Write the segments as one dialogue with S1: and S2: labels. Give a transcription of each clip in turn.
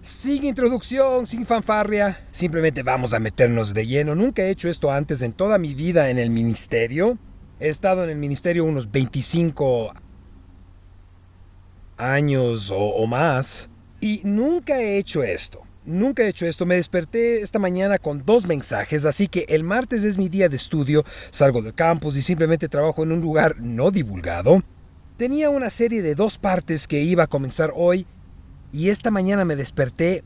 S1: Sin introducción, sin fanfarria, simplemente vamos a meternos de lleno. Nunca he hecho esto antes en toda mi vida en el ministerio. He estado en el ministerio unos 25 años o más y nunca he hecho esto. Nunca he hecho esto. Me desperté esta mañana con 2 mensajes, así que el martes es mi día de estudio. Salgo del campus y simplemente trabajo en un lugar no divulgado. Tenía una serie de 2 partes que iba a comenzar hoy y esta mañana me desperté,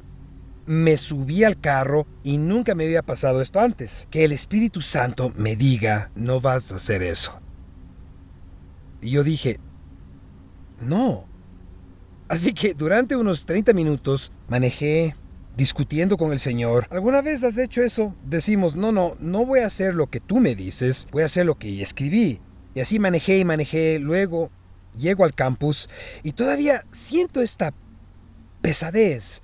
S1: me subí al carro y nunca me había pasado esto antes. Que el Espíritu Santo me diga, no vas a hacer eso. Y yo dije, no. Así que durante unos 30 minutos manejé discutiendo con el Señor. ¿Alguna vez has hecho eso? Decimos, no voy a hacer lo que tú me dices, voy a hacer lo que escribí. Y así manejé y manejé, luego llego al campus y todavía siento esta pesadez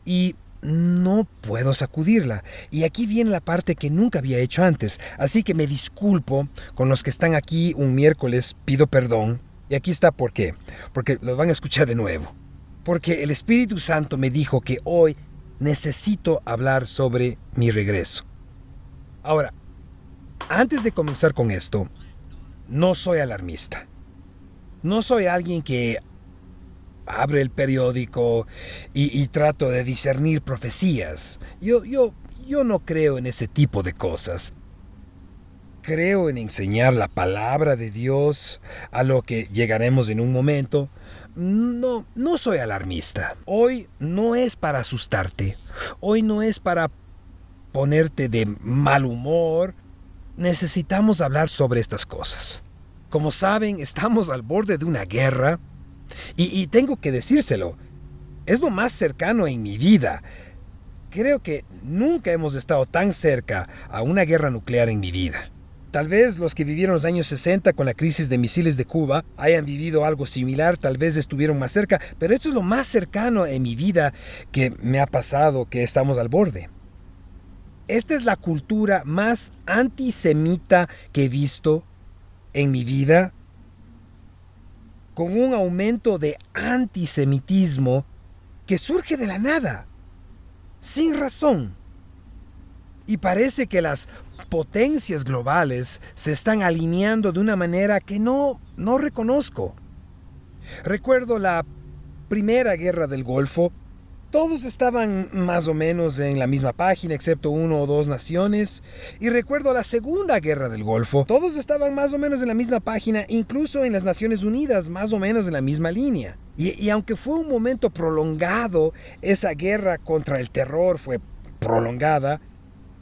S1: y no puedo sacudirla. Y aquí viene la parte que nunca había hecho antes. Así que me disculpo con los que están aquí un miércoles, pido perdón. Y aquí está por qué. Porque lo van a escuchar de nuevo. Porque el Espíritu Santo me dijo que hoy necesito hablar sobre mi regreso. Ahora, antes de comenzar con esto, no soy alarmista. No soy alguien que abre el periódico y trato de discernir profecías. Yo no creo en ese tipo de cosas. Creo en enseñar la palabra de Dios, a lo que llegaremos en un momento. No soy alarmista. Hoy no es para asustarte. Hoy no es para ponerte de mal humor. Necesitamos hablar sobre estas cosas. Como saben, estamos al borde de una guerra. Y tengo que decírselo. Es lo más cercano en mi vida. Creo que nunca hemos estado tan cerca a una guerra nuclear en mi vida. Tal vez los que vivieron los años 60 con la crisis de misiles de Cuba hayan vivido algo similar, tal vez estuvieron más cerca, pero esto es lo más cercano en mi vida que me ha pasado, que estamos al borde. Esta es la cultura más antisemita que he visto en mi vida, con un aumento de antisemitismo que surge de la nada, sin razón. Y parece que las potencias globales se están alineando de una manera que no reconozco. Recuerdo la Primera Guerra del Golfo. Todos estaban más o menos en la misma página, excepto 1 o 2 naciones. Y recuerdo la Segunda Guerra del Golfo. Todos estaban más o menos en la misma página, incluso en las Naciones Unidas, más o menos en la misma línea. Y aunque fue un momento prolongado, esa guerra contra el terror fue prolongada,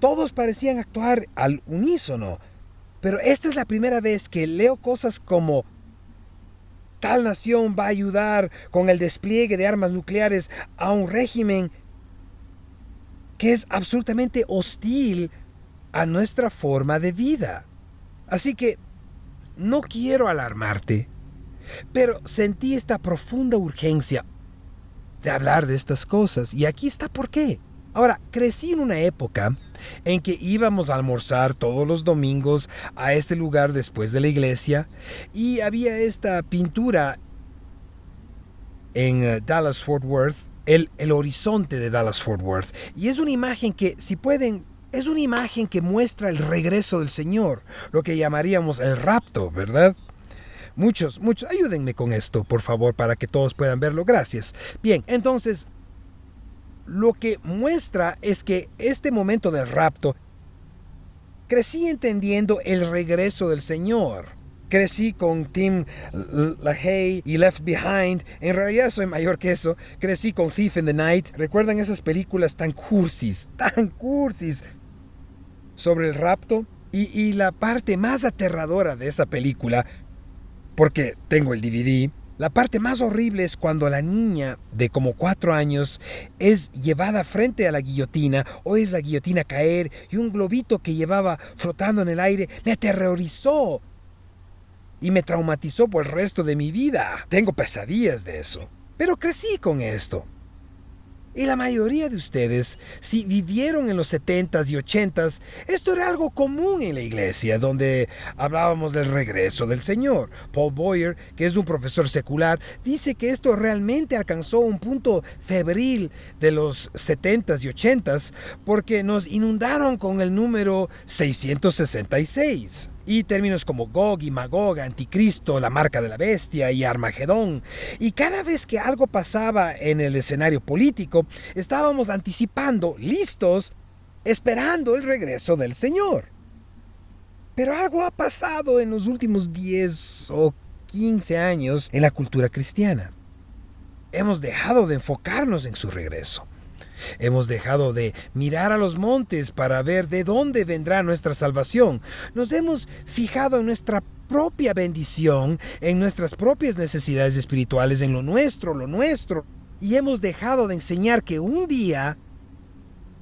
S1: todos parecían actuar al unísono. Pero esta es la primera vez que leo cosas como: tal nación va a ayudar con el despliegue de armas nucleares a un régimen que es absolutamente hostil a nuestra forma de vida. Así que no quiero alarmarte, pero sentí esta profunda urgencia de hablar de estas cosas. Y aquí está por qué. Ahora, crecí en una época en que íbamos a almorzar todos los domingos a este lugar después de la iglesia y había esta pintura en Dallas-Fort Worth, el horizonte de Dallas-Fort Worth. Y es una imagen que, si pueden, es una imagen que muestra el regreso del Señor, lo que llamaríamos el rapto, ¿verdad? Muchos, ayúdenme con esto, por favor, para que todos puedan verlo. Gracias. Bien, entonces, lo que muestra es que este momento del rapto, crecí entendiendo el regreso del Señor. Crecí con Tim LaHaye y Left Behind. En realidad soy mayor que eso. Crecí con Thief in the Night. ¿Recuerdan esas películas tan cursis sobre el rapto? Y la parte más aterradora de esa película, porque tengo el DVD, la parte más horrible es cuando la niña de como 4 años es llevada frente a la guillotina, oyes la guillotina caer y un globito que llevaba flotando en el aire me aterrorizó y me traumatizó por el resto de mi vida. Tengo pesadillas de eso. Pero crecí con esto. Y la mayoría de ustedes, si vivieron en los 70s y 80s, esto era algo común en la iglesia, donde hablábamos del regreso del Señor. Paul Boyer, que es un profesor secular, dice que esto realmente alcanzó un punto febril de los 70s y 80s porque nos inundaron con el número 666. Y términos como Gog y Magog, Anticristo, la marca de la bestia y Armagedón. Y cada vez que algo pasaba en el escenario político, estábamos anticipando, listos, esperando el regreso del Señor. Pero algo ha pasado en los últimos 10 o 15 años en la cultura cristiana. Hemos dejado de enfocarnos en su regreso. Hemos dejado de mirar a los montes para ver de dónde vendrá nuestra salvación. Nos hemos fijado en nuestra propia bendición, en nuestras propias necesidades espirituales, en lo nuestro. Y hemos dejado de enseñar que un día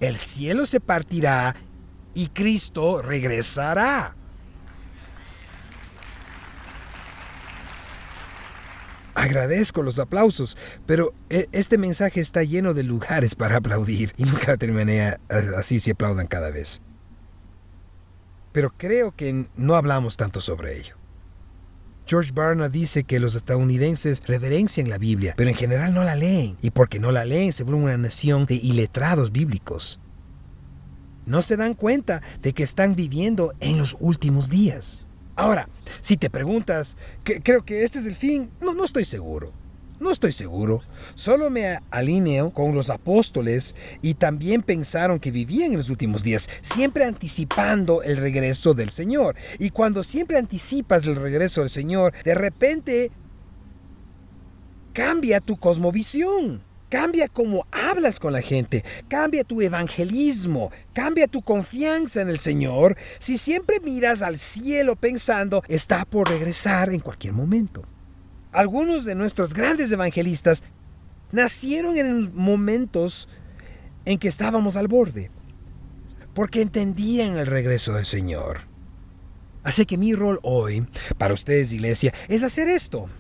S1: el cielo se partirá y Cristo regresará. Agradezco los aplausos, pero este mensaje está lleno de lugares para aplaudir y nunca terminé así si aplaudan cada vez. Pero creo que no hablamos tanto sobre ello. George Barna dice que los estadounidenses reverencian la Biblia, pero en general no la leen, y porque no la leen se vuelven una nación de iletrados bíblicos. No se dan cuenta de que están viviendo en los últimos días. Ahora, si te preguntas, ¿creo que este es el fin? No estoy seguro. No estoy seguro. Solo me alineo con los apóstoles y también pensaron que vivían en los últimos días, siempre anticipando el regreso del Señor. Y cuando siempre anticipas el regreso del Señor, de repente cambia tu cosmovisión. Cambia cómo hablas con la gente, cambia tu evangelismo, cambia tu confianza en el Señor si siempre miras al cielo pensando está por regresar en cualquier momento. Algunos de nuestros grandes evangelistas nacieron en momentos en que estábamos al borde, porque entendían el regreso del Señor. Así que mi rol hoy, para ustedes iglesia, es hacer esto.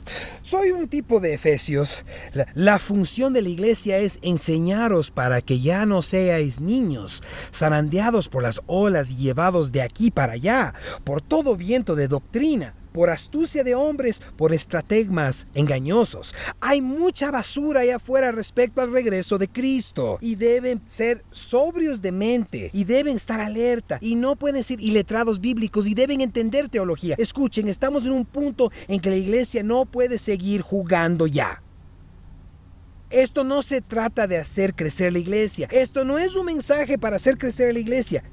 S1: Soy un tipo de Efesios. La función de la iglesia es enseñaros para que ya no seáis niños, zarandeados por las olas y llevados de aquí para allá, por todo viento de doctrina, por astucia de hombres, por estratagemas engañosos. Hay mucha basura allá afuera respecto al regreso de Cristo. Y deben ser sobrios de mente. Y deben estar alerta. Y no pueden ser iletrados bíblicos. Y deben entender teología. Escuchen, estamos en un punto en que la iglesia no puede seguir jugando ya. Esto no se trata de hacer crecer la iglesia. Esto no es un mensaje para hacer crecer la iglesia.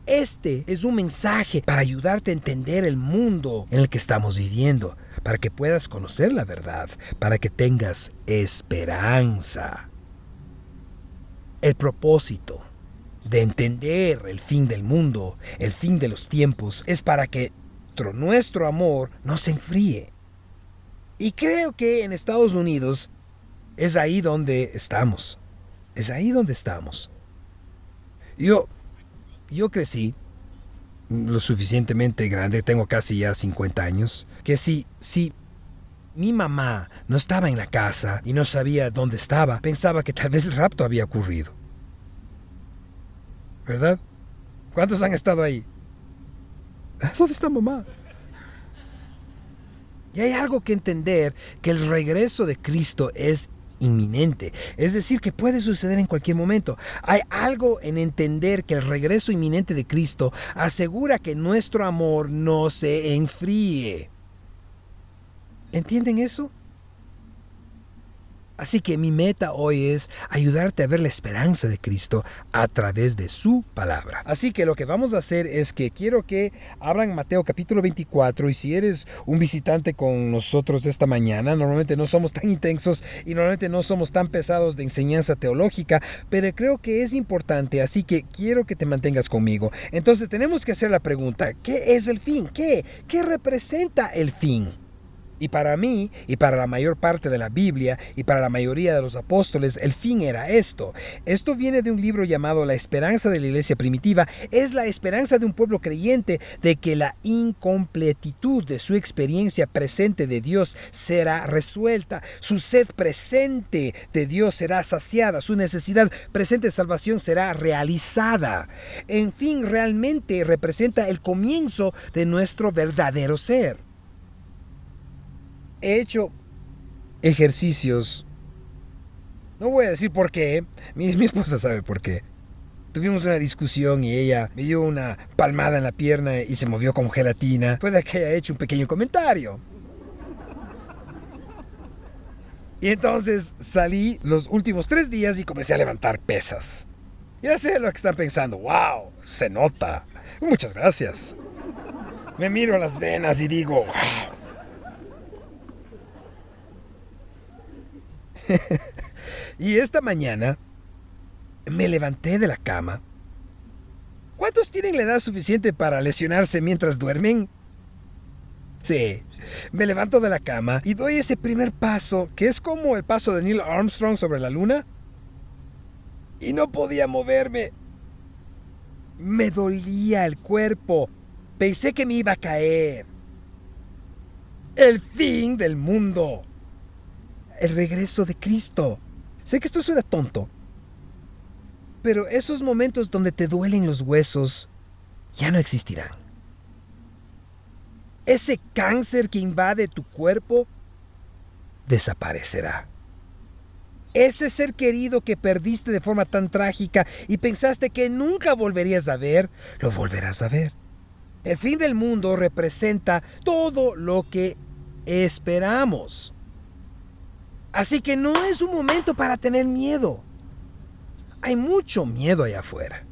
S1: Este es un mensaje para ayudarte a entender el mundo en el que estamos viviendo, para que puedas conocer la verdad, para que tengas esperanza. El propósito de entender el fin del mundo, el fin de los tiempos, es para que nuestro amor no se enfríe. Y creo que en Estados Unidos es ahí donde estamos. Es ahí donde estamos. Yo crecí lo suficientemente grande, tengo casi ya 50 años, que si mi mamá no estaba en la casa y no sabía dónde estaba, pensaba que tal vez el rapto había ocurrido. ¿Verdad? ¿Cuántos han estado ahí? ¿Dónde está mamá? Y hay algo que entender, que el regreso de Cristo es inminente, es decir, que puede suceder en cualquier momento. Hay algo en entender que el regreso inminente de Cristo asegura que nuestro amor no se enfríe. ¿Entienden eso? Así que mi meta hoy es ayudarte a ver la esperanza de Cristo a través de su palabra. Así que lo que vamos a hacer es que quiero que abran Mateo capítulo 24 y si eres un visitante con nosotros esta mañana, normalmente no somos tan intensos y normalmente no somos tan pesados de enseñanza teológica, pero creo que es importante, así que quiero que te mantengas conmigo. Entonces tenemos que hacer la pregunta, ¿qué es el fin? ¿Qué representa el fin? Y para mí, y para la mayor parte de la Biblia, y para la mayoría de los apóstoles, el fin era esto. Esto viene de un libro llamado La esperanza de la iglesia primitiva. Es la esperanza de un pueblo creyente de que la incompletitud de su experiencia presente de Dios será resuelta. Su sed presente de Dios será saciada. Su necesidad presente de salvación será realizada. En fin, realmente representa el comienzo de nuestro verdadero ser. He hecho ejercicios. No voy a decir por qué. Mi esposa sabe por qué. Tuvimos una discusión y ella me dio una palmada en la pierna y se movió como gelatina. Puede que haya hecho un pequeño comentario. Y entonces salí los últimos 3 días y comencé a levantar pesas. Ya sé lo que están pensando. ¡Wow! Se nota. Muchas gracias. Me miro a las venas y digo, ¡wow! Y esta mañana me levanté de la cama. ¿Cuántos tienen la edad suficiente para lesionarse mientras duermen? Sí, me levanto de la cama y doy ese primer paso, que es como el paso de Neil Armstrong sobre la luna. Y no podía moverme. Me dolía el cuerpo. Pensé que me iba a caer. El fin del mundo. El regreso de Cristo. Sé que esto suena tonto, pero esos momentos donde te duelen los huesos ya no existirán. Ese cáncer que invade tu cuerpo desaparecerá. Ese ser querido que perdiste de forma tan trágica y pensaste que nunca volverías a ver, lo volverás a ver. El fin del mundo representa todo lo que esperamos. Así que no es un momento para tener miedo. Hay mucho miedo allá afuera.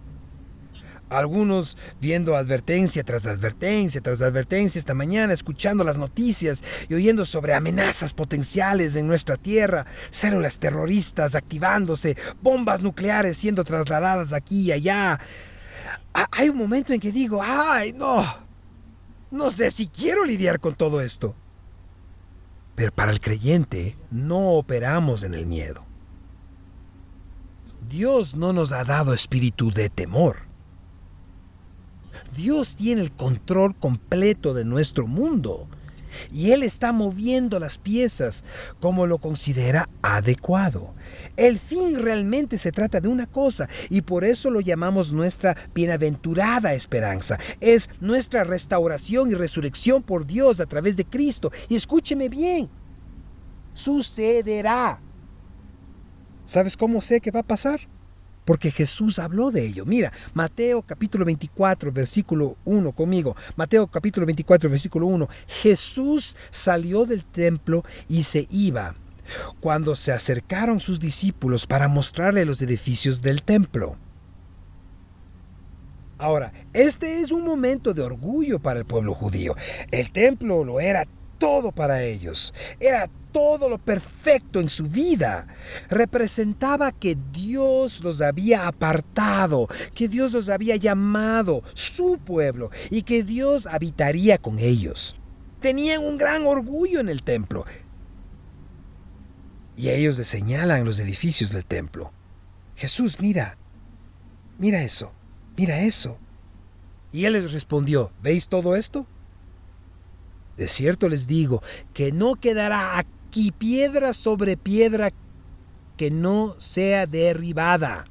S1: Algunos viendo advertencia tras advertencia tras advertencia esta mañana, escuchando las noticias y oyendo sobre amenazas potenciales en nuestra tierra, células terroristas activándose, bombas nucleares siendo trasladadas aquí y allá. Hay un momento en que digo, ¡ay, no sé si quiero lidiar con todo esto! Pero para el creyente no operamos en el miedo. Dios no nos ha dado espíritu de temor. Dios tiene el control completo de nuestro mundo y Él está moviendo las piezas como lo considera adecuado. El fin realmente se trata de una cosa y por eso lo llamamos nuestra bienaventurada esperanza. Es nuestra restauración y resurrección por Dios a través de Cristo. Y escúcheme bien, sucederá. ¿Sabes cómo sé que va a pasar? Porque Jesús habló de ello. Mira, Mateo capítulo 24, versículo 1 conmigo. Mateo capítulo 24, versículo 1. Jesús salió del templo y se iba, cuando se acercaron sus discípulos para mostrarle los edificios del templo. Ahora, este es un momento de orgullo para el pueblo judío. El templo lo era todo para ellos. Era todo lo perfecto en su vida. Representaba que Dios los había apartado, que Dios los había llamado su pueblo y que Dios habitaría con ellos. Tenían un gran orgullo en el templo. Y ellos le señalan los edificios del templo. Jesús, mira eso, mira eso. Y él les respondió, ¿veis todo esto? De cierto les digo que no quedará aquí piedra sobre piedra que no sea derribada.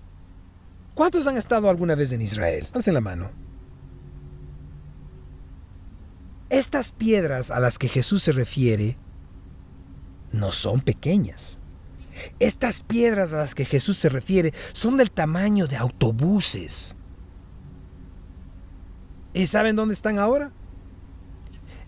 S1: ¿Cuántos han estado alguna vez en Israel? Alcen la mano. Estas piedras a las que Jesús se refiere no son pequeñas. Estas piedras a las que Jesús se refiere son del tamaño de autobuses. ¿Y saben dónde están ahora?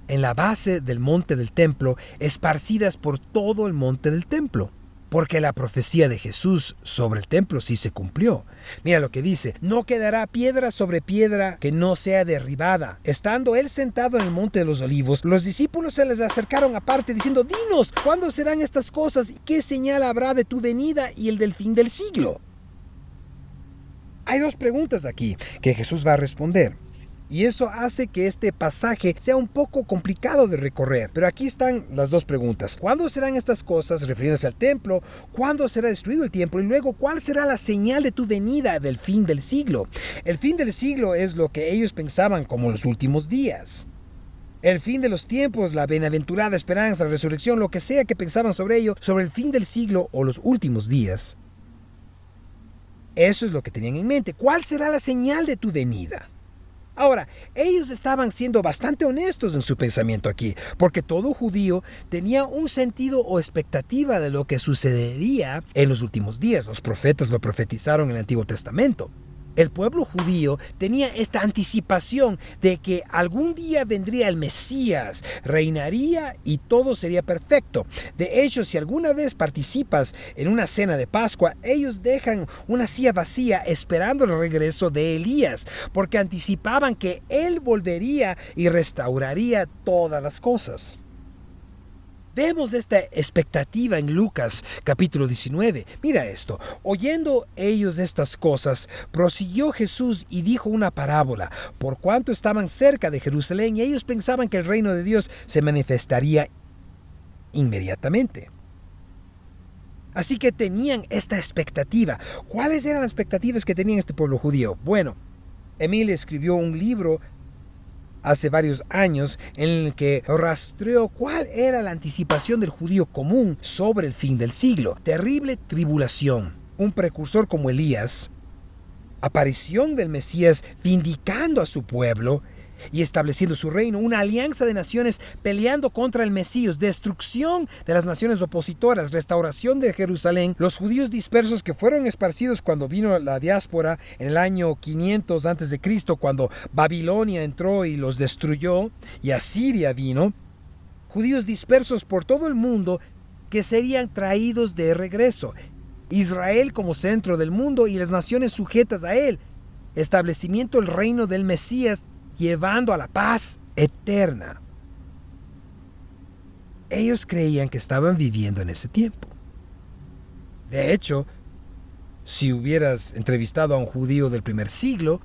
S1: En la base del monte del templo, esparcidas por todo el monte del templo. Porque la profecía de Jesús sobre el templo sí se cumplió. Mira lo que dice, no quedará piedra sobre piedra que no sea derribada. Estando él sentado en el monte de los olivos, los discípulos se les acercaron aparte diciendo, dinos, ¿cuándo serán estas cosas? ¿Y qué señal habrá de tu venida y el del fin del siglo? Hay 2 preguntas aquí que Jesús va a responder. Y eso hace que este pasaje sea un poco complicado de recorrer. Pero aquí están las dos preguntas. ¿Cuándo serán estas cosas, refiriéndose al templo? ¿Cuándo será destruido el templo? Y luego, ¿cuál será la señal de tu venida del fin del siglo? El fin del siglo es lo que ellos pensaban como los últimos días. El fin de los tiempos, la bienaventurada esperanza, la resurrección, lo que sea que pensaban sobre ello, sobre el fin del siglo o los últimos días. Eso es lo que tenían en mente. ¿Cuál será la señal de tu venida? Ahora, ellos estaban siendo bastante honestos en su pensamiento aquí, porque todo judío tenía un sentido o expectativa de lo que sucedería en los últimos días. Los profetas lo profetizaron en el Antiguo Testamento. El pueblo judío tenía esta anticipación de que algún día vendría el Mesías, reinaría y todo sería perfecto. De hecho, si alguna vez participas en una cena de Pascua, ellos dejan una silla vacía esperando el regreso de Elías, porque anticipaban que él volvería y restauraría todas las cosas. Vemos esta expectativa en Lucas capítulo 19. Mira esto. Oyendo ellos estas cosas, prosiguió Jesús y dijo una parábola, por cuanto estaban cerca de Jerusalén y ellos pensaban que el reino de Dios se manifestaría inmediatamente. Así que tenían esta expectativa. ¿Cuáles eran las expectativas que tenía este pueblo judío? Bueno, Emil escribió un libro hace varios años en el que rastreó cuál era la anticipación del judío común sobre el fin del siglo. Terrible tribulación, un precursor como Elías, aparición del Mesías vindicando a su pueblo y estableciendo su reino, una alianza de naciones peleando contra el Mesías, destrucción de las naciones opositoras, restauración de Jerusalén, los judíos dispersos que fueron esparcidos cuando vino la diáspora en el año 500 a.C., cuando Babilonia entró y los destruyó, y Asiria vino, judíos dispersos por todo el mundo que serían traídos de regreso, Israel como centro del mundo y las naciones sujetas a él, establecimiento del reino del Mesías, llevando a la paz eterna. Ellos creían que estaban viviendo en ese tiempo. De hecho, si hubieras entrevistado a un judío del primer siglo,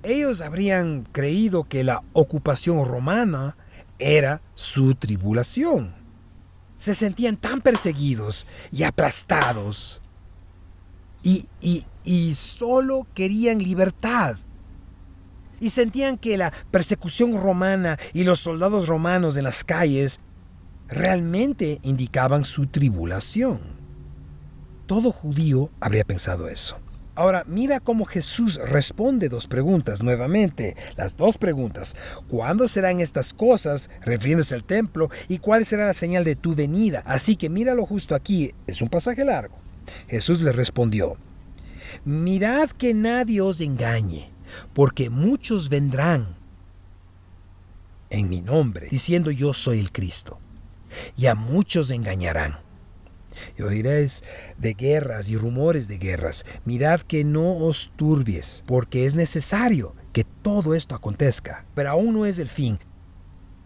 S1: ellos habrían creído que la ocupación romana era su tribulación. Se sentían tan perseguidos y aplastados y solo querían libertad. Y sentían que la persecución romana y los soldados romanos en las calles realmente indicaban su tribulación. Todo judío habría pensado eso. Ahora, mira cómo Jesús responde dos preguntas nuevamente. Las dos preguntas. ¿Cuándo serán estas cosas? Refiriéndose al templo. ¿Y cuál será la señal de tu venida? Así que míralo justo aquí. Es un pasaje largo. Jesús le respondió: mirad que nadie os engañe, porque muchos vendrán en mi nombre, diciendo yo soy el Cristo, y a muchos engañarán. Y oiréis de guerras y rumores de guerras. Mirad que no os turbies, porque es necesario que todo esto acontezca, pero aún no es el fin.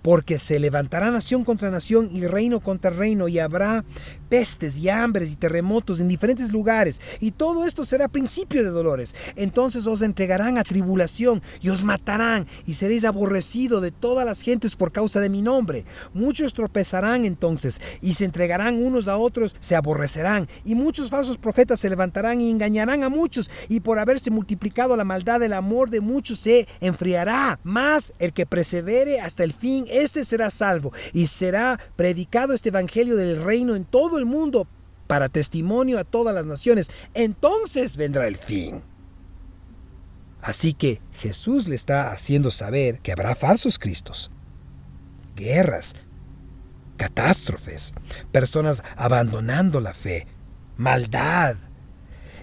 S1: Porque se levantará nación contra nación y reino contra reino, y habrá pestes y hambres y terremotos en diferentes lugares, y todo esto será principio de dolores. Entonces os entregarán a tribulación y os matarán, y seréis aborrecidos de todas las gentes por causa de mi nombre. Muchos tropezarán entonces, y se entregarán unos a otros, se aborrecerán, y muchos falsos profetas se levantarán y engañarán a muchos, y por haberse multiplicado la maldad, el amor de muchos se enfriará. Mas el que persevere hasta el fin, este será salvo, y será predicado este evangelio del reino en todo el mundo para testimonio a todas las naciones. Entonces vendrá el fin. Así que Jesús le está haciendo saber que habrá falsos cristos, guerras, catástrofes, personas abandonando la fe, maldad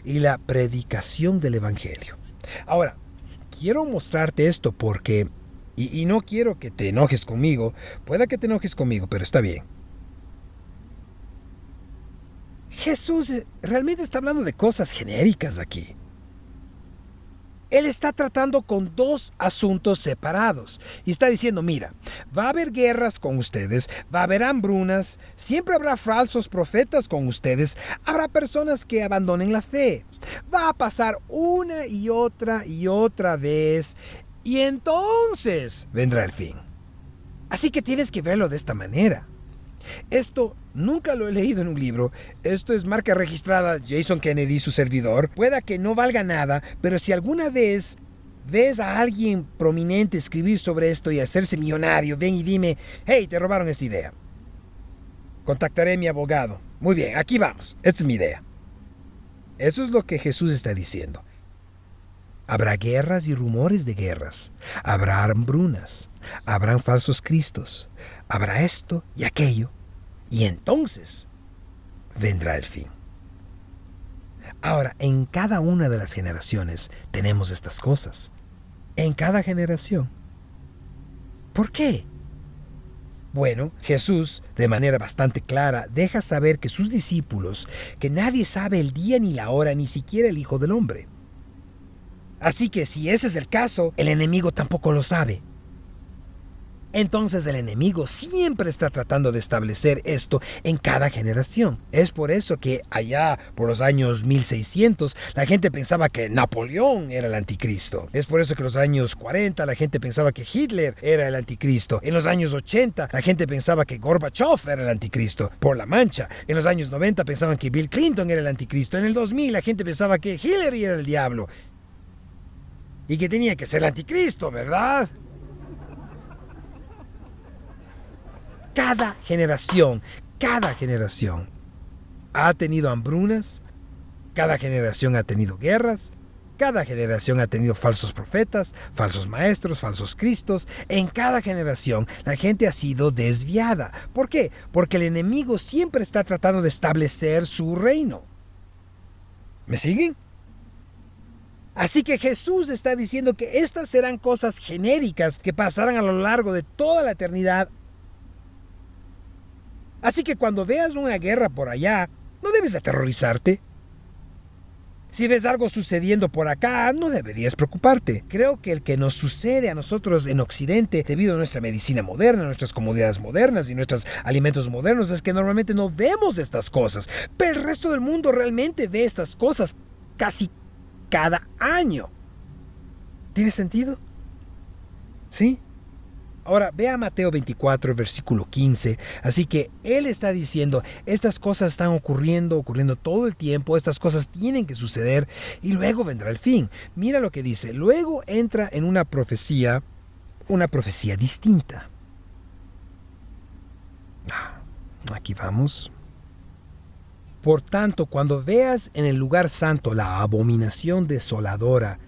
S1: y la predicación del evangelio. Ahora, quiero mostrarte esto porque Y no quiero que te enojes conmigo. Pueda que te enojes conmigo, pero está bien. Jesús realmente está hablando de cosas genéricas aquí. Él está tratando con dos asuntos separados. Y está diciendo, mira, va a haber guerras con ustedes, va a haber hambrunas, siempre habrá falsos profetas con ustedes, habrá personas que abandonen la fe. Va a pasar una y otra vez. y entonces vendrá el fin. Así que tienes que verlo de esta manera. Esto nunca lo he leído en un libro. Esto es marca registrada Jason Kennedy, su servidor. Pueda que no valga nada, pero si alguna vez ves a alguien prominente escribir sobre esto y hacerse millonario, ven y dime, hey, te robaron esa idea. Contactaré a mi abogado. Muy bien, aquí vamos. Esta es mi idea. Eso es lo que Jesús está diciendo. Habrá guerras y rumores de guerras. Habrá hambrunas. Habrán falsos cristos. Habrá esto y aquello. Y entonces vendrá el fin. Ahora, en cada una de las generaciones tenemos estas cosas. En cada generación. ¿Por qué? Bueno, Jesús, de manera bastante clara, deja saber que sus discípulos, que nadie sabe el día ni la hora, ni siquiera el Hijo del Hombre. Así que si ese es el caso, el enemigo tampoco lo sabe. Entonces el enemigo siempre está tratando de establecer esto en cada generación. Es por eso que allá por los años 1600 la gente pensaba que Napoleón era el anticristo. Es por eso que en los años 40 la gente pensaba que Hitler era el anticristo. En los años 80 la gente pensaba que Gorbachev era el anticristo por la mancha. En los años 90 pensaban que Bill Clinton era el anticristo. En el 2000 la gente pensaba que Hillary era el diablo. Y que tenía que ser el anticristo, ¿verdad? Cada generación ha tenido hambrunas, cada generación ha tenido guerras, cada generación ha tenido falsos profetas, falsos maestros, falsos cristos. En cada generación la gente ha sido desviada. ¿Por qué? Porque el enemigo siempre está tratando de establecer su reino. ¿Me siguen? Así que Jesús está diciendo que estas serán cosas genéricas que pasarán a lo largo de toda la eternidad. Así que cuando veas una guerra por allá, no debes aterrorizarte. Si ves algo sucediendo por acá, no deberías preocuparte. Creo que el que nos sucede a nosotros en Occidente, debido a nuestra medicina moderna, nuestras comodidades modernas y nuestros alimentos modernos, es que normalmente no vemos estas cosas. Pero el resto del mundo realmente ve estas cosas casi cada año. ¿Tiene sentido? ¿Sí? Ahora, ve a Mateo 24, versículo 15. Así que él está diciendo, estas cosas están ocurriendo todo el tiempo, estas cosas tienen que suceder y luego vendrá el fin. Mira lo que dice, luego entra en una profecía distinta. Aquí vamos. Por tanto, cuando veas en el lugar santo la abominación desoladora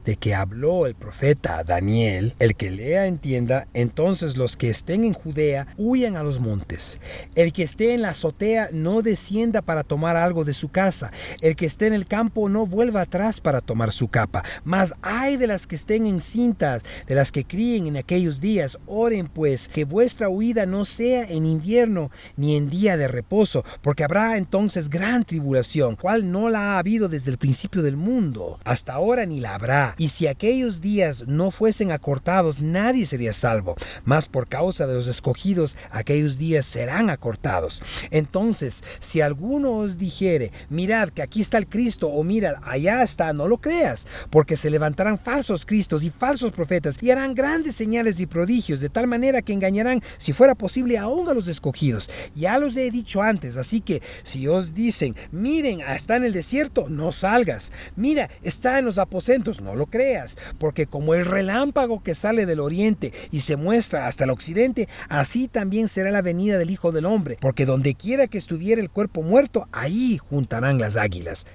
S1: de que habló el profeta Daniel, el que lea entienda, entonces los que estén en Judea huyan a los montes. El que esté en la azotea no descienda para tomar algo de su casa. El que esté en el campo no vuelva atrás para tomar su capa. Mas ay de las que estén encintas, de las que críen en aquellos días. Oren pues, que vuestra huida no sea en invierno ni en día de reposo, porque habrá entonces gran tribulación, cual no la ha habido desde el principio del mundo, hasta ahora ni la habrá. Y si aquellos días no fuesen acortados, nadie sería salvo. Mas por causa de los escogidos, aquellos días serán acortados. Entonces, si alguno os dijere, mirad que aquí está el Cristo, o mirad, allá está, no lo creas, porque se levantarán falsos cristos y falsos profetas, y harán grandes señales y prodigios, de tal manera que engañarán, si fuera posible, aún a los escogidos. Ya los he dicho antes, así que si os dicen, miren, está en el desierto, no salgas. Mira, está en los aposentos, no lo creas, porque como el relámpago que sale del oriente y se muestra hasta el occidente, así también será la venida del Hijo del Hombre, porque donde quiera que estuviera el cuerpo muerto, ahí juntarán las águilas.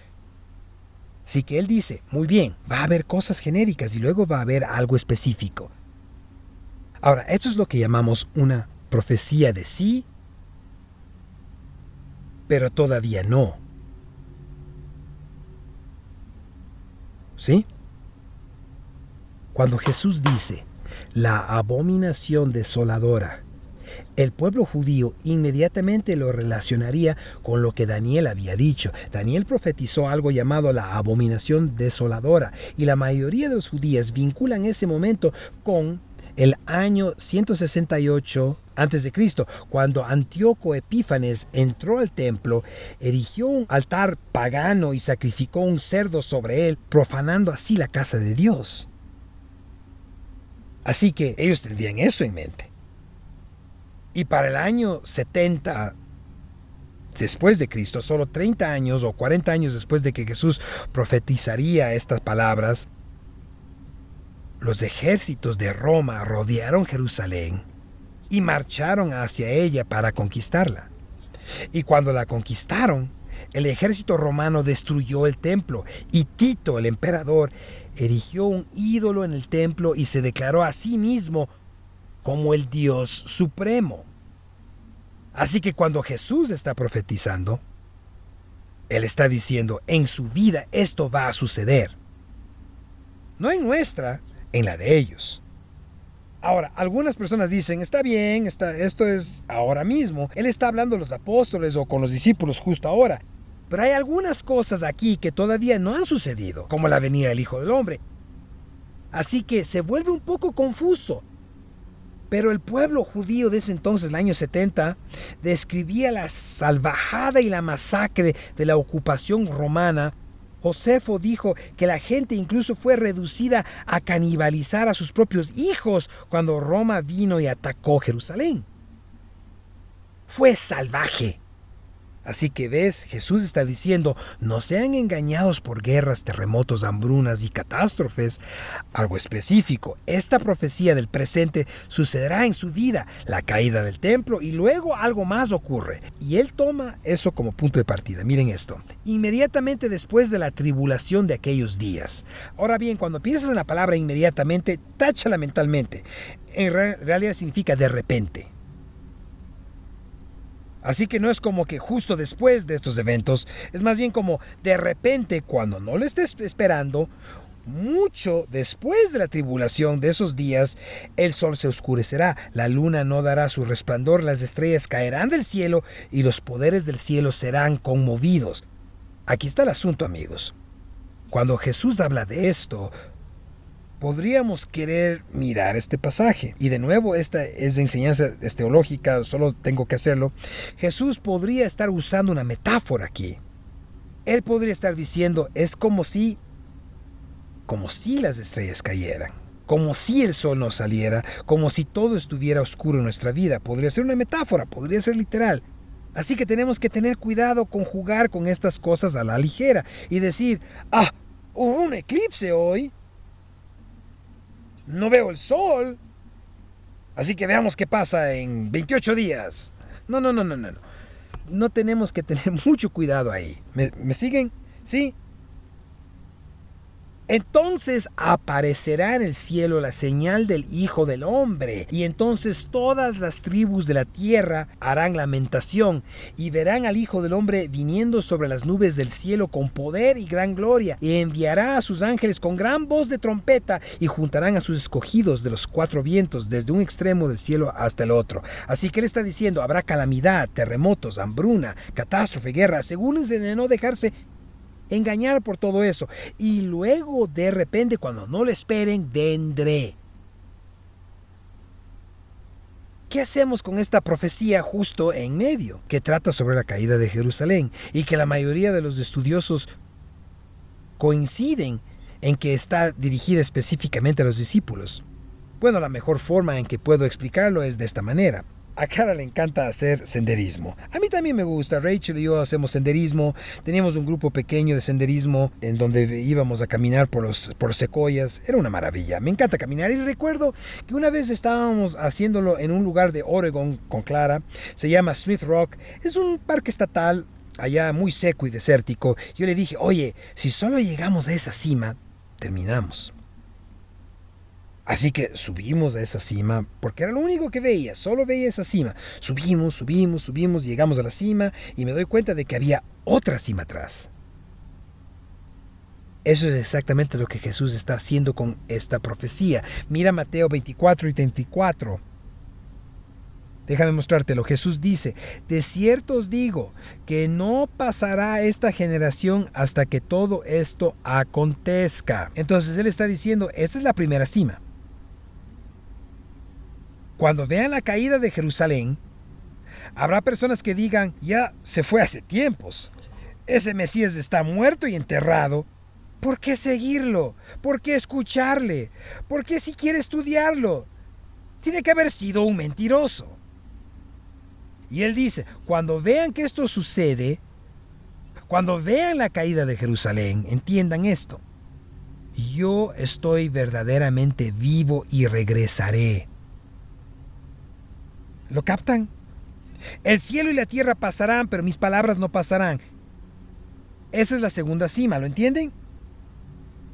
S1: Así que él dice, muy bien, va a haber cosas genéricas y luego va a haber algo específico. Ahora, esto es lo que llamamos una profecía de sí, pero todavía no. ¿Sí? Cuando Jesús dice, la abominación desoladora, el pueblo judío inmediatamente lo relacionaría con lo que Daniel había dicho. Daniel profetizó algo llamado la abominación desoladora, y la mayoría de los judíos vinculan ese momento con el año 168 a.C., cuando Antíoco Epífanes entró al templo, erigió un altar pagano y sacrificó un cerdo sobre él, profanando así la casa de Dios. Así que ellos tendrían eso en mente. Y para el año 70 después de Cristo, solo 30 años o 40 años después de que Jesús profetizaría estas palabras, los ejércitos de Roma rodearon Jerusalén y marcharon hacia ella para conquistarla. Y cuando la conquistaron, el ejército romano destruyó el templo y Tito, el emperador, erigió un ídolo en el templo y se declaró a sí mismo como el Dios supremo. Así que cuando Jesús está profetizando, Él está diciendo, en su vida esto va a suceder. No en nuestra, en la de ellos. Ahora, algunas personas dicen, está bien, esto es ahora mismo. Él está hablando a los apóstoles o con los discípulos justo ahora. Pero hay algunas cosas aquí que todavía no han sucedido, como la venida del Hijo del Hombre. Así que se vuelve un poco confuso. Pero el pueblo judío de ese entonces, el año 70, describía la salvajada y la masacre de la ocupación romana. Josefo dijo que la gente incluso fue reducida a canibalizar a sus propios hijos cuando Roma vino y atacó Jerusalén. Fue salvaje. Así que ves, Jesús está diciendo, no sean engañados por guerras, terremotos, hambrunas y catástrofes. Algo específico, esta profecía del presente sucederá en su vida, la caída del templo y luego algo más ocurre. Y él toma eso como punto de partida. Miren esto, inmediatamente después de la tribulación de aquellos días. Ahora bien, cuando piensas en la palabra inmediatamente, táchala mentalmente. En realidad significa de repente. Así que no es como que justo después de estos eventos, es más bien como de repente cuando no lo estés esperando, mucho después de la tribulación de esos días, el sol se oscurecerá, la luna no dará su resplandor, las estrellas caerán del cielo y los poderes del cielo serán conmovidos. Aquí está el asunto, amigos. Cuando Jesús habla de esto, podríamos querer mirar este pasaje. Y de nuevo, esta es de enseñanza teológica, solo tengo que hacerlo. Jesús podría estar usando una metáfora aquí. Él podría estar diciendo, es como si las estrellas cayeran, como si el sol no saliera, como si todo estuviera oscuro en nuestra vida. Podría ser una metáfora, podría ser literal. Así que tenemos que tener cuidado con jugar con estas cosas a la ligera y decir, hubo un eclipse hoy. No veo el sol, así que veamos qué pasa en 28 días. No. No tenemos que tener mucho cuidado ahí. ¿Me siguen? ¿Sí? Entonces aparecerá en el cielo la señal del Hijo del Hombre, y entonces todas las tribus de la tierra harán lamentación, y verán al Hijo del Hombre viniendo sobre las nubes del cielo con poder y gran gloria, y enviará a sus ángeles con gran voz de trompeta, y juntarán a sus escogidos de los cuatro vientos, desde un extremo del cielo hasta el otro. Así que él está diciendo, habrá calamidad, terremotos, hambruna, catástrofe, guerra. Asegúrense de no dejarse engañar por todo eso. Y luego de repente, cuando no lo esperen, vendré. ¿Qué hacemos con esta profecía justo en medio, que trata sobre la caída de Jerusalén y que la mayoría de los estudiosos coinciden en que está dirigida específicamente a los discípulos? Bueno, la mejor forma en que puedo explicarlo es de esta manera. A Cara le encanta hacer senderismo. A mí también me gusta. Rachel y yo hacemos senderismo. Teníamos un grupo pequeño de senderismo en donde íbamos a caminar por los secoyas. Era una maravilla. Me encanta caminar. Y recuerdo que una vez estábamos haciéndolo en un lugar de Oregon con Clara. Se llama Smith Rock. Es un parque estatal allá muy seco y desértico. Yo le dije, oye, si solo llegamos a esa cima, terminamos. Así que subimos a esa cima, porque era lo único que veía, solo veía esa cima. Subimos, llegamos a la cima y me doy cuenta de que había otra cima atrás. Eso es exactamente lo que Jesús está haciendo con esta profecía. Mira Mateo 24 y 34. Déjame mostrártelo. Jesús dice, de cierto os digo que no pasará esta generación hasta que todo esto acontezca. Entonces Él está diciendo, esta es la primera cima. Cuando vean la caída de Jerusalén, habrá personas que digan, ya se fue hace tiempos. Ese Mesías está muerto y enterrado. ¿Por qué seguirlo? ¿Por qué escucharle? ¿Por qué si quiere estudiarlo? Tiene que haber sido un mentiroso. Y él dice, cuando vean que esto sucede, cuando vean la caída de Jerusalén, entiendan esto. Yo estoy verdaderamente vivo y regresaré. ¿Lo captan? El cielo y la tierra pasarán, pero mis palabras no pasarán. Esa es la segunda cima, ¿lo entienden?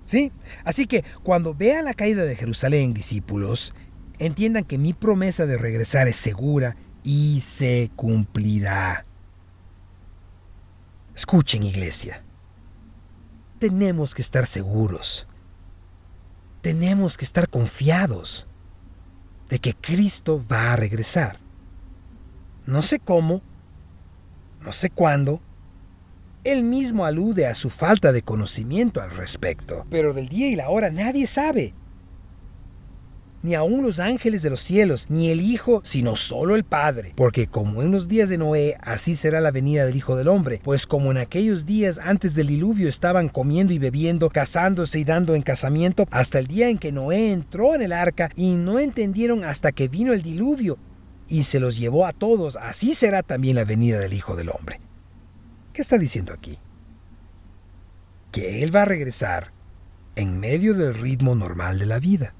S1: ¿Sí? Así que cuando vean la caída de Jerusalén, discípulos, entiendan que mi promesa de regresar es segura y se cumplirá. Escuchen, iglesia. Tenemos que estar seguros. Tenemos que estar confiados de que Cristo va a regresar. No sé cómo, no sé cuándo. Él mismo alude a su falta de conocimiento al respecto, pero del día y la hora nadie sabe. Ni aun los ángeles de los cielos, ni el Hijo, sino solo el Padre. Porque como en los días de Noé, así será la venida del Hijo del Hombre. Pues como en aquellos días antes del diluvio estaban comiendo y bebiendo, casándose y dando en casamiento, hasta el día en que Noé entró en el arca y no entendieron hasta que vino el diluvio y se los llevó a todos, así será también la venida del Hijo del Hombre. ¿Qué está diciendo aquí? Que Él va a regresar en medio del ritmo normal de la vida.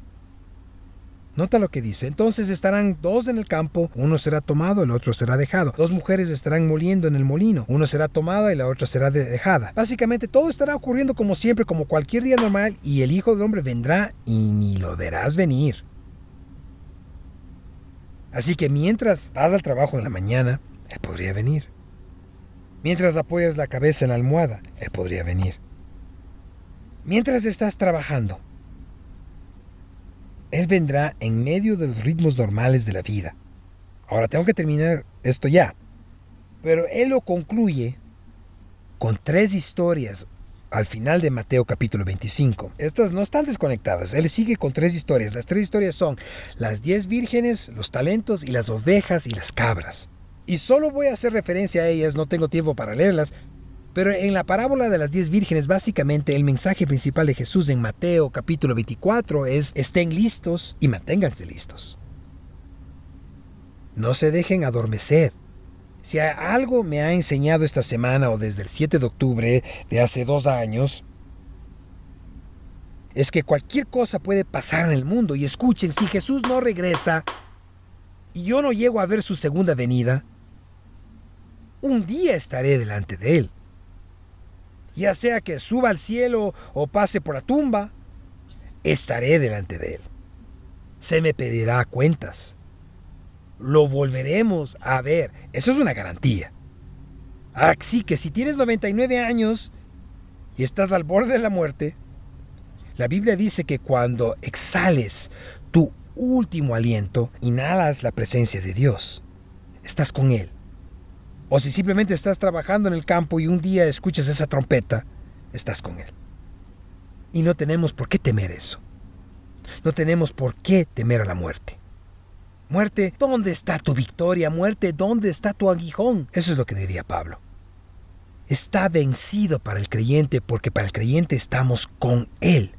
S1: Nota lo que dice. Entonces estarán dos en el campo, uno será tomado, el otro será dejado. Dos mujeres estarán moliendo en el molino, uno será tomada y la otra será dejada. Básicamente todo estará ocurriendo como siempre, como cualquier día normal, y el Hijo del Hombre vendrá y ni lo verás venir. Así que mientras vas al trabajo en la mañana, Él podría venir. Mientras apoyas la cabeza en la almohada, Él podría venir. Mientras estás trabajando, Él vendrá en medio de los ritmos normales de la vida. Ahora tengo que terminar esto ya. Pero Él lo concluye con 3 historias al final de Mateo capítulo 25. Estas no están desconectadas. Él sigue con 3 historias. Las 3 historias son las 10 vírgenes, los talentos y las ovejas y las cabras. Y solo voy a hacer referencia a ellas, no tengo tiempo para leerlas. Pero en la parábola de las 10 vírgenes, básicamente el mensaje principal de Jesús en Mateo capítulo 24 es: estén listos y manténganse listos. No se dejen adormecer. Si algo me ha enseñado esta semana o desde el 7 de octubre de hace 2 años, es que cualquier cosa puede pasar en el mundo. Y escuchen, si Jesús no regresa y yo no llego a ver su segunda venida, un día estaré delante de Él. Ya sea que suba al cielo o pase por la tumba, estaré delante de Él. Se me pedirá cuentas. Lo volveremos a ver. Eso es una garantía. Así que si tienes 99 años y estás al borde de la muerte, la Biblia dice que cuando exhales tu último aliento, inhalas la presencia de Dios. Estás con Él. O si simplemente estás trabajando en el campo y un día escuchas esa trompeta, estás con Él. Y no tenemos por qué temer eso. No tenemos por qué temer a la muerte. Muerte, ¿dónde está tu victoria? Muerte, ¿dónde está tu aguijón? Eso es lo que diría Pablo. Está vencido para el creyente porque para el creyente estamos con Él.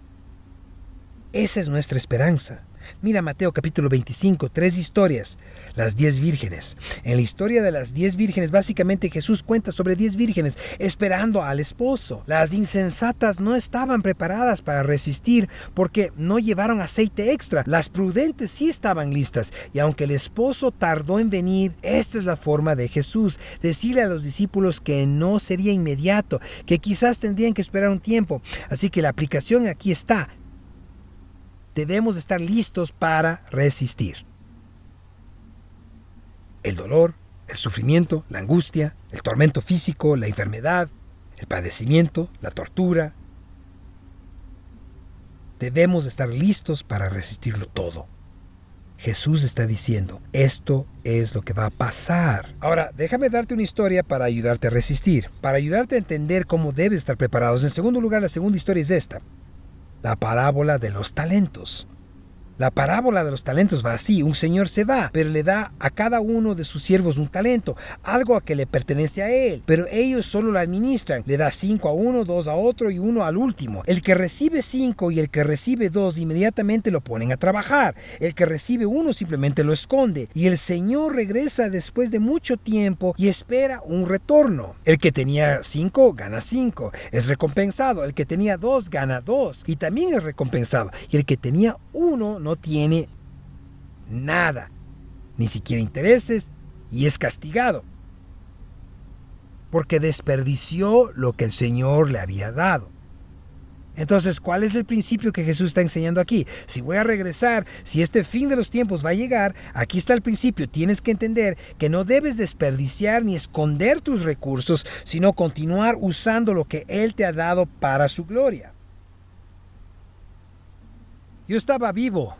S1: Esa es nuestra esperanza. Mira Mateo capítulo 25, 3 historias, las 10 vírgenes. En la historia de las 10 vírgenes, básicamente Jesús cuenta sobre 10 vírgenes esperando al esposo. Las insensatas no estaban preparadas para resistir porque no llevaron aceite extra. Las prudentes sí estaban listas, y aunque el esposo tardó en venir, esta es la forma de Jesús: decirle a los discípulos que no sería inmediato, que quizás tendrían que esperar un tiempo. Así que la aplicación aquí está. Debemos estar listos para resistir. El dolor, el sufrimiento, la angustia, el tormento físico, la enfermedad, el padecimiento, la tortura. Debemos estar listos para resistirlo todo. Jesús está diciendo, esto es lo que va a pasar. Ahora, déjame darte una historia para ayudarte a resistir, para ayudarte a entender cómo debes estar preparados. En segundo lugar, la segunda historia es esta: la parábola de los talentos. La parábola de los talentos va así: un señor se va, pero le da a cada uno de sus siervos un talento, algo a que le pertenece a él, pero ellos solo lo administran. Le da 5 a uno, 2 a otro y 1 al último. El que recibe 5 y el que recibe 2 inmediatamente lo ponen a trabajar. El que recibe 1 simplemente lo esconde, y el señor regresa después de mucho tiempo y espera un retorno. El que tenía 5 gana 5, es recompensado. El que tenía 2 gana 2 y también es recompensado. Y el que tenía 1 no tiene nada, ni siquiera intereses, y es castigado porque desperdició lo que el Señor le había dado. Entonces, ¿cuál es el principio que Jesús está enseñando aquí? Si voy a regresar, si este fin de los tiempos va a llegar, aquí está el principio. Tienes que entender que no debes desperdiciar ni esconder tus recursos, sino continuar usando lo que Él te ha dado para su gloria. Yo estaba vivo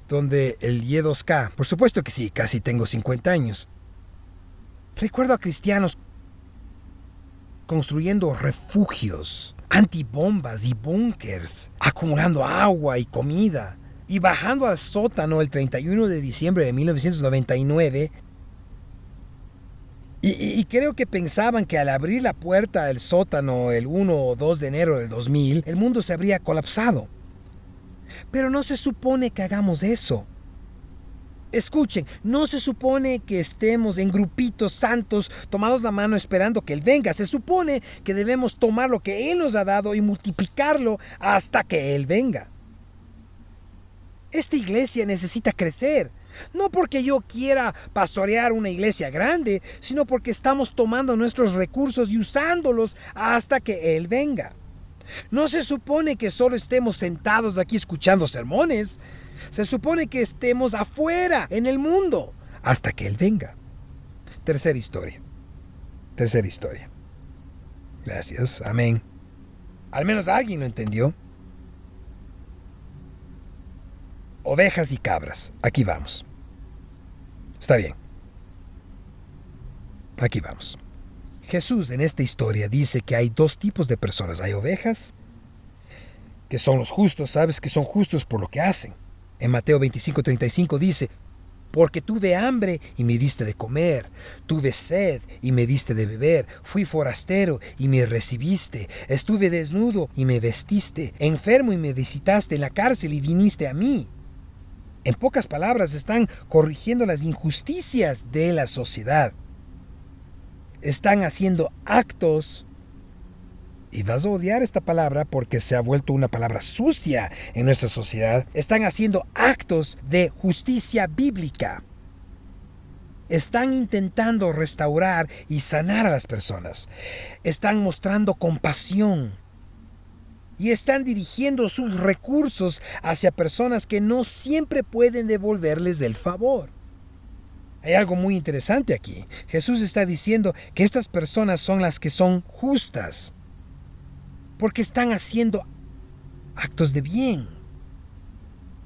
S1: donde el Y2K, por supuesto que sí, casi tengo 50 años. Recuerdo a cristianos construyendo refugios, antibombas y búnkers, acumulando agua y comida, y bajando al sótano el 31 de diciembre de 1999. Y creo que pensaban que al abrir la puerta del sótano el 1 o 2 de enero del 2000, el mundo se habría colapsado. Pero no se supone que hagamos eso. Escuchen, no se supone que estemos en grupitos santos tomados la mano esperando que Él venga. Se supone que debemos tomar lo que Él nos ha dado y multiplicarlo hasta que Él venga. Esta iglesia necesita crecer. No porque yo quiera pastorear una iglesia grande, sino porque estamos tomando nuestros recursos y usándolos hasta que Él venga. No se supone que solo estemos sentados aquí escuchando sermones. Se supone que estemos afuera, en el mundo, hasta que Él venga. Tercera historia. Gracias, amén. Al menos alguien lo entendió. Ovejas y cabras. Aquí vamos. Está bien. Aquí vamos. Jesús en esta historia dice que hay 2 tipos de personas. Hay ovejas, que son los justos, sabes que son justos por lo que hacen. En Mateo 25:35 dice: porque tuve hambre y me diste de comer, tuve sed y me diste de beber, fui forastero y me recibiste, estuve desnudo y me vestiste, enfermo y me visitaste, en la cárcel y viniste a mí. En pocas palabras, están corrigiendo las injusticias de la sociedad. Están haciendo actos, y vas a odiar esta palabra porque se ha vuelto una palabra sucia en nuestra sociedad. Están haciendo actos de justicia bíblica. Están intentando restaurar y sanar a las personas. Están mostrando compasión. Y están dirigiendo sus recursos hacia personas que no siempre pueden devolverles el favor. Hay algo muy interesante aquí. Jesús está diciendo que estas personas son las que son justas, porque están haciendo actos de bien.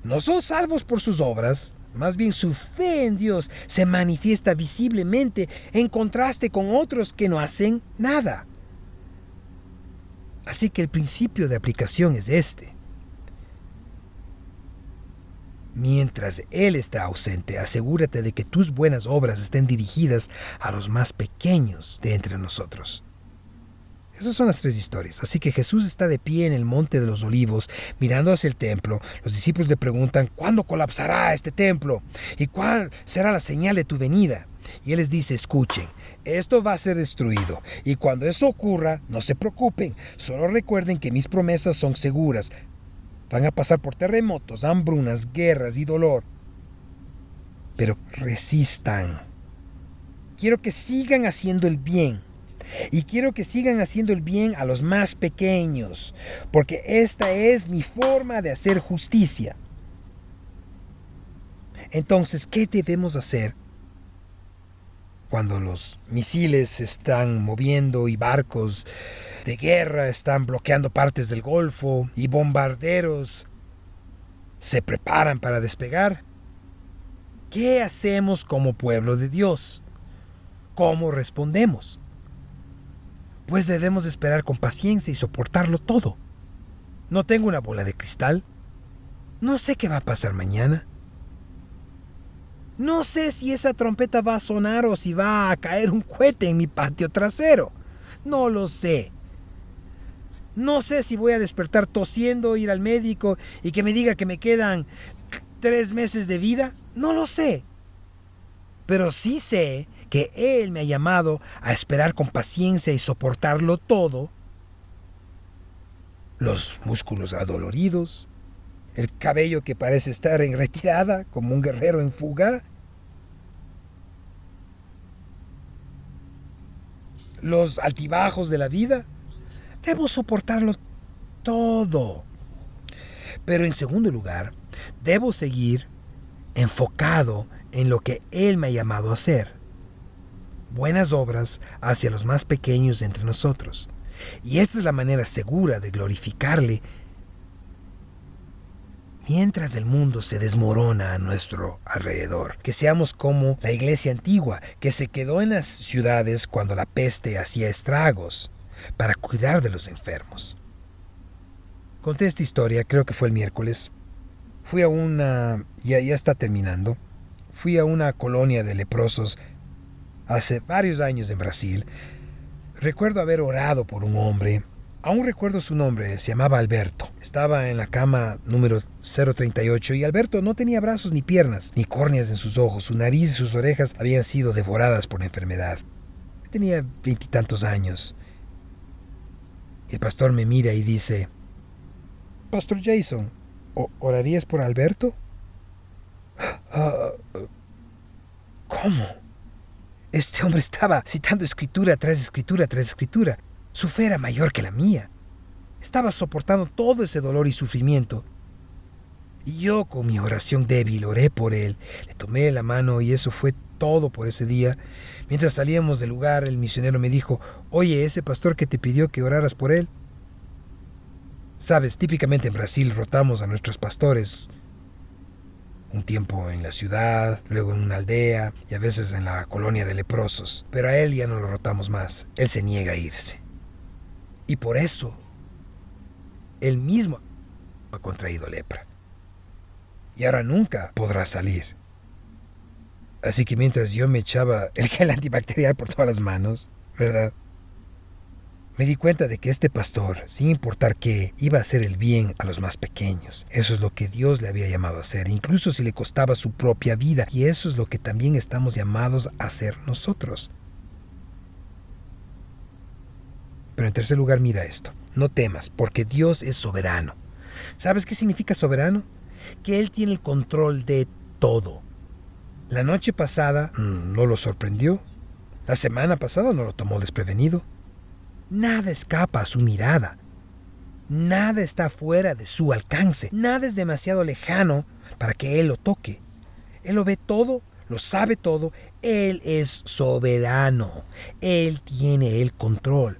S1: No son salvos por sus obras, más bien su fe en Dios se manifiesta visiblemente en contraste con otros que no hacen nada. Así que el principio de aplicación es este. Mientras Él está ausente, asegúrate de que tus buenas obras estén dirigidas a los más pequeños de entre nosotros. Esas son las 3 historias. Así que Jesús está de pie en el monte de los olivos, mirando hacia el templo. Los discípulos le preguntan: ¿cuándo colapsará este templo? ¿Y cuál será la señal de tu venida? Y Él les dice: escuchen, esto va a ser destruido. Y cuando eso ocurra, no se preocupen. Solo recuerden que mis promesas son seguras. Van a pasar por terremotos, hambrunas, guerras y dolor. Pero resistan. Quiero que sigan haciendo el bien. Y quiero que sigan haciendo el bien a los más pequeños, porque esta es mi forma de hacer justicia. Entonces, ¿qué debemos hacer cuando los misiles se están moviendo y barcos de guerra están bloqueando partes del Golfo y bombarderos se preparan para despegar? ¿Qué hacemos como pueblo de Dios? ¿Cómo respondemos? Pues debemos esperar con paciencia y soportarlo todo. No tengo una bola de cristal. No sé qué va a pasar mañana. No sé si esa trompeta va a sonar o si va a caer un cohete en mi patio trasero. No lo sé. No sé si voy a despertar tosiendo, ir al médico y que me diga que me quedan 3 meses de vida. No lo sé. Pero sí sé que Él me ha llamado a esperar con paciencia y soportarlo todo. Los músculos adoloridos, el cabello que parece estar en retirada como un guerrero en fuga, los altibajos de la vida. Debo soportarlo todo. Pero en segundo lugar, debo seguir enfocado en lo que Él me ha llamado a hacer. Buenas obras hacia los más pequeños entre nosotros. Y esta es la manera segura de glorificarle mientras el mundo se desmorona a nuestro alrededor. Que seamos como la iglesia antigua, que se quedó en las ciudades cuando la peste hacía estragos, para cuidar de los enfermos. Conté esta historia, creo que fue el miércoles. Fui a ya está terminando. Fui a una colonia de leprosos hace varios años en Brasil. Recuerdo haber orado por un hombre. Aún recuerdo su nombre, se llamaba Alberto. Estaba en la cama número 038 y Alberto no tenía brazos ni piernas, ni córneas en sus ojos. Su nariz y sus orejas habían sido devoradas por la enfermedad. Tenía 20 y tantos años. El pastor me mira y dice: Pastor Jason, ¿orarías por Alberto? ¿Cómo? Este hombre estaba citando escritura tras escritura tras escritura. Su fe era mayor que la mía. Estaba soportando todo ese dolor y sufrimiento. Y yo, con mi oración débil, oré por él. Le tomé la mano y eso fue todo por ese día. Mientras salíamos del lugar, el misionero me dijo: Oye, ese pastor que te pidió que oraras por él. Sabes, típicamente en Brasil rotamos a nuestros pastores. Un tiempo en la ciudad, luego en una aldea y a veces en la colonia de leprosos. Pero a él ya no lo rotamos más. Él se niega a irse. Y por eso, él mismo ha contraído lepra. Y ahora nunca podrá salir. Así que mientras yo me echaba el gel antibacterial por todas las manos, ¿verdad?, me di cuenta de que este pastor, sin importar qué, iba a hacer el bien a los más pequeños. Eso es lo que Dios le había llamado a hacer, incluso si le costaba su propia vida. Y eso es lo que también estamos llamados a hacer nosotros. Pero en tercer lugar, mira esto. No temas, porque Dios es soberano. ¿Sabes qué significa soberano? Que Él tiene el control de todo. La noche pasada no lo sorprendió. La semana pasada no lo tomó desprevenido. Nada escapa a su mirada. Nada está fuera de su alcance. Nada es demasiado lejano para que Él lo toque. Él lo ve todo, lo sabe todo. Él es soberano. Él tiene el control.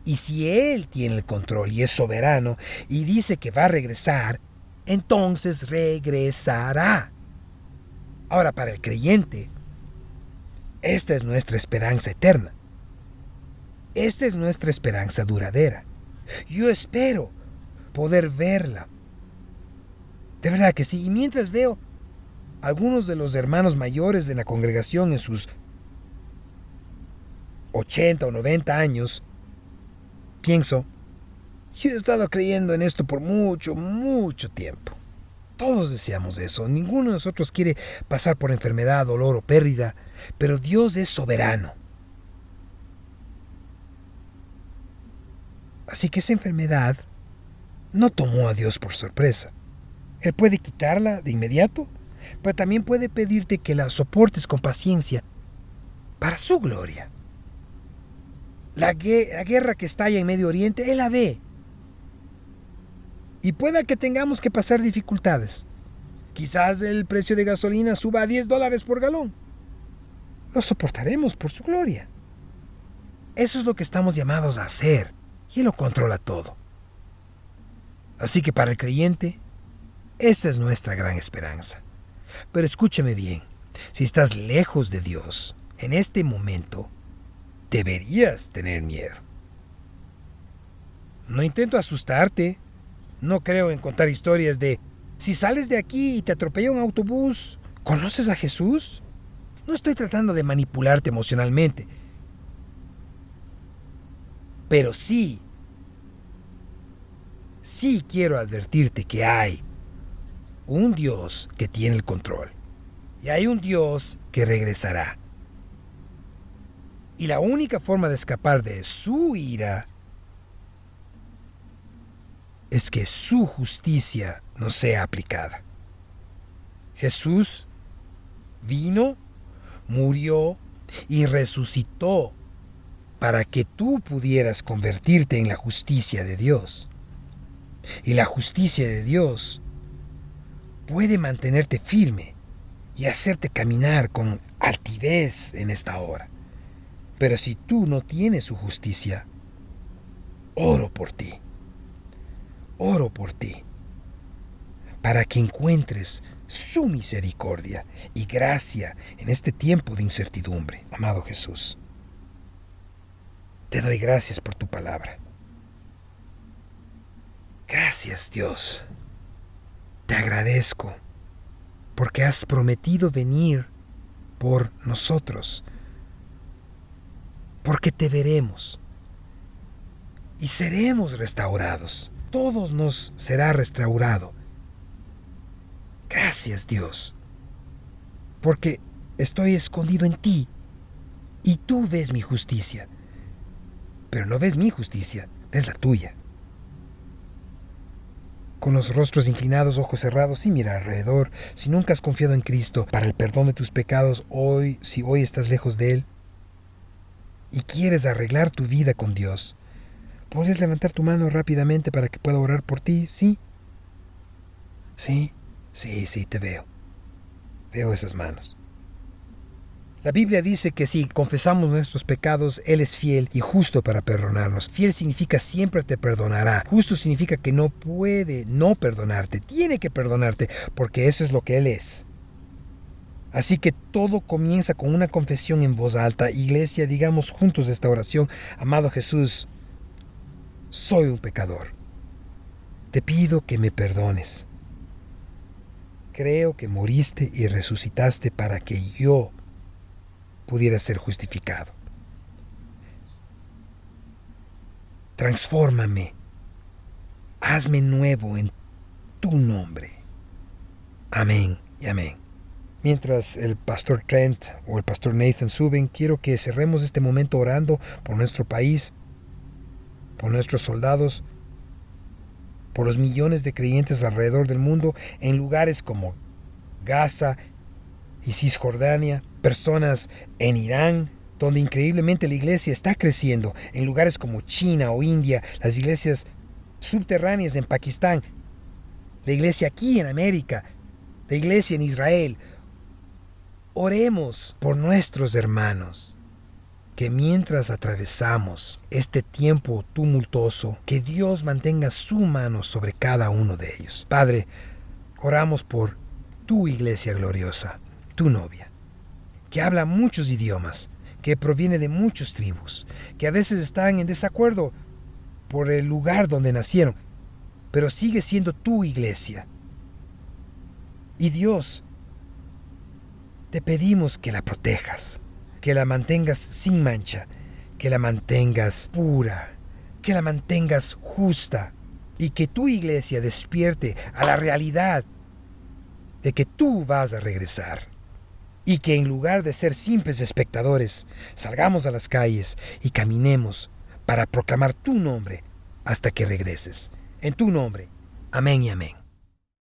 S1: Y si Él tiene el control y es soberano y dice que va a regresar, entonces regresará. Ahora, para el creyente, esta es nuestra esperanza eterna. Esta es nuestra esperanza duradera. Yo espero poder verla. De verdad que sí. Y mientras veo a algunos de los hermanos mayores de la congregación en sus 80 o 90 años, pienso, yo he estado creyendo en esto por mucho, mucho tiempo. Todos deseamos eso. Ninguno de nosotros quiere pasar por enfermedad, dolor o pérdida, pero Dios es soberano. Así que esa enfermedad no tomó a Dios por sorpresa. Él puede quitarla de inmediato, pero también puede pedirte que la soportes con paciencia para su gloria. La guerra que estalla en Medio Oriente, Él la ve. Y pueda que tengamos que pasar dificultades. Quizás el precio de gasolina suba a $10 por galón. Lo soportaremos por su gloria. Eso es lo que estamos llamados a hacer. Y Él lo controla todo. Así que para el creyente, esa es nuestra gran esperanza. Pero escúchame bien, si estás lejos de Dios, en este momento, deberías tener miedo. No intento asustarte, no creo en contar historias de Si sales de aquí y te atropella un autobús, ¿conoces a Jesús? No estoy tratando de manipularte emocionalmente, pero sí quiero advertirte que hay un Dios que tiene el control y hay un Dios que regresará. Y la única forma de escapar de su ira es que su justicia no sea aplicada. Jesús vino, murió y resucitó para que tú pudieras convertirte en la justicia de Dios. Y la justicia de Dios puede mantenerte firme y hacerte caminar con altivez en esta hora. Pero si tú no tienes su justicia, oro por ti, para que encuentres su misericordia y gracia en este tiempo de incertidumbre. Amado Jesús, te doy gracias por tu palabra. Gracias, Dios. Te agradezco porque has prometido venir por nosotros, porque te veremos y seremos restaurados. Todo nos será restaurado. Gracias, Dios, porque estoy escondido en ti y tú ves mi justicia, pero no ves mi justicia, ves la tuya. Con los rostros inclinados, ojos cerrados, sin mirar alrededor, si nunca has confiado en Cristo para el perdón de tus pecados, si hoy estás lejos de Él y quieres arreglar tu vida con Dios, ¿podrías levantar tu mano rápidamente para que pueda orar por ti? ¿Sí? Sí, te veo. Veo esas manos. La Biblia dice que si confesamos nuestros pecados, Él es fiel y justo para perdonarnos. Fiel significa siempre te perdonará. Justo significa que no puede no perdonarte. Tiene que perdonarte porque eso es lo que Él es. Así que todo comienza con una confesión en voz alta. Iglesia, digamos juntos esta oración. Amado Jesús, soy un pecador. Te pido que me perdones. Creo que moriste y resucitaste para que yo pudiera ser justificado. Transfórmame. Hazme nuevo en tu nombre. Amén y amén. Mientras el pastor Trent o el pastor Nathan suben, quiero que cerremos este momento orando por nuestro país, por nuestros soldados, por los millones de creyentes alrededor del mundo en lugares como Gaza y Cisjordania, personas en Irán, donde increíblemente la iglesia está creciendo, en lugares como China o India, las iglesias subterráneas en Pakistán, la iglesia aquí en América, la iglesia en Israel. Oremos por nuestros hermanos, que mientras atravesamos este tiempo tumultuoso, que Dios mantenga su mano sobre cada uno de ellos. Padre, oramos por tu iglesia gloriosa, tu novia, que habla muchos idiomas, que proviene de muchas tribus, que a veces están en desacuerdo por el lugar donde nacieron, pero sigue siendo tu iglesia. Y Dios, te pedimos que la protejas, que la mantengas sin mancha, que la mantengas pura, que la mantengas justa y que tu iglesia despierte a la realidad de que tú vas a regresar. Y que en lugar de ser simples espectadores, salgamos a las calles y caminemos para proclamar tu nombre hasta que regreses. En tu nombre. Amén y amén.